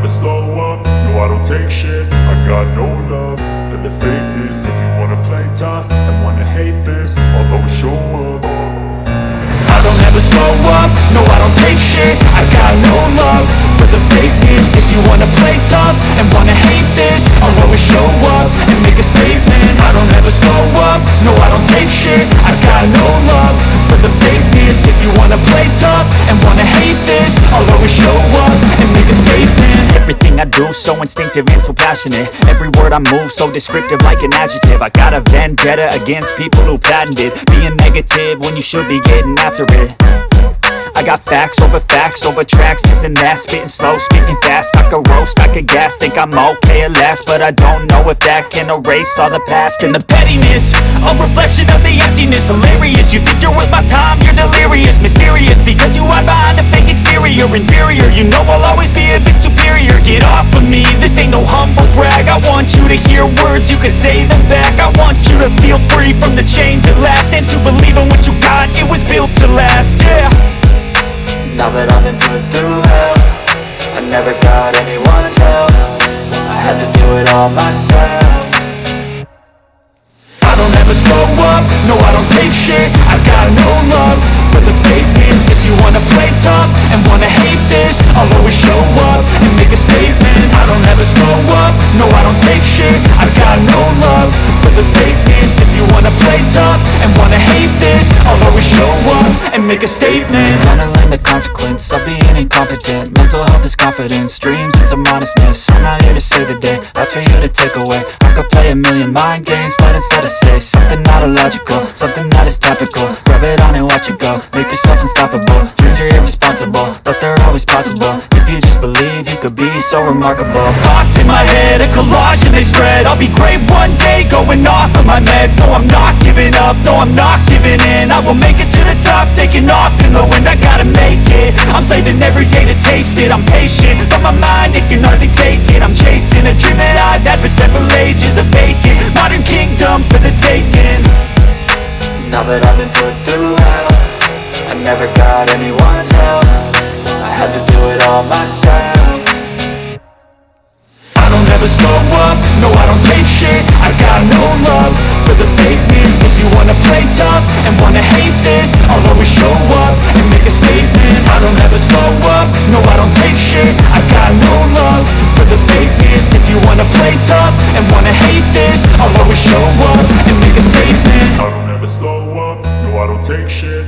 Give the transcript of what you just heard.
slow up, no I don't take shit. I got no love for the fakeness. If you wanna play tough and wanna hate this, I'll always show up. I don't ever slow up, no I don't take shit. I got no love for the fakeness. If you wanna play tough and wanna hate this, I'll always show up and make a statement. I don't ever slow up, no I don't take shit. I got no love for the fakeness. If you wanna play tough and wanna hate this, I'll always show up and make a statement. Everything I do so instinctive and so passionate. Every word I move so descriptive like an adjective. I got a vendetta against people who patented being negative when you should be getting after it. I got facts over tracks, this and that. Spitting slow, spitting fast, I could roast, I could gas. Think I'm okay at last, but I don't know if that can erase all the past. And the pettiness, a reflection of the emptiness. Hilarious, you think you're worth my time, you're delirious. Mysterious, because you hide behind a fake exterior. Inferior, you know I'll always be a bit superior. Get off of me, this ain't no humble brag. I want you to hear words, you can say them back. I want you to feel free from the chains at last, and to believe in what you got, it was built to last, yeah. Now that I've been put through hell, I never got anyone's help. I had to do it all myself. I don't ever slow up, no I don't take shit. I got no love for the fakeness. If you wanna play tough and wanna hate this, I'll always show up and make a statement. I don't ever slow up, no I don't take shit. I got no love for the fakeness. If you wanna play tough and wanna hate this, I'll always show up and make a statement. Gonna learn the consequence of being incompetent. Mental health is confidence, dreams into modestness. I'm not here to save the day, that's for you to take away. I could play a million mind games, but instead I say something not illogical, something that is topical. Rub it on and watch it go, make yourself unstoppable. Dreams are irresponsible, but they're always possible. If you just believe, you could be so remarkable. Thoughts in my head, a collage and they spread. I'll be great one day, going off of my meds. No, I'm not giving up, no, I'm not giving in. I will make it to the top, taking off in the wind. I gotta make it, I'm saving every day to taste it. I'm patient, but my mind, it can hardly take it. I'm chasing a dream that I've had for several ages. A vacant, modern kingdom for the taking. Now that I've been put through hell, I never got anyone's help. I had to do it all myself. I don't ever slow up, no I don't take shit. I got no love for the fakeness. If you wanna play tough and wanna hate this, I'll always show up and make a statement. I don't ever slow up, no I don't take shit. I got no love for the fakeness. If you wanna play tough and wanna hate this, I'll always show up and make a statement. I don't ever slow up, no I don't take shit.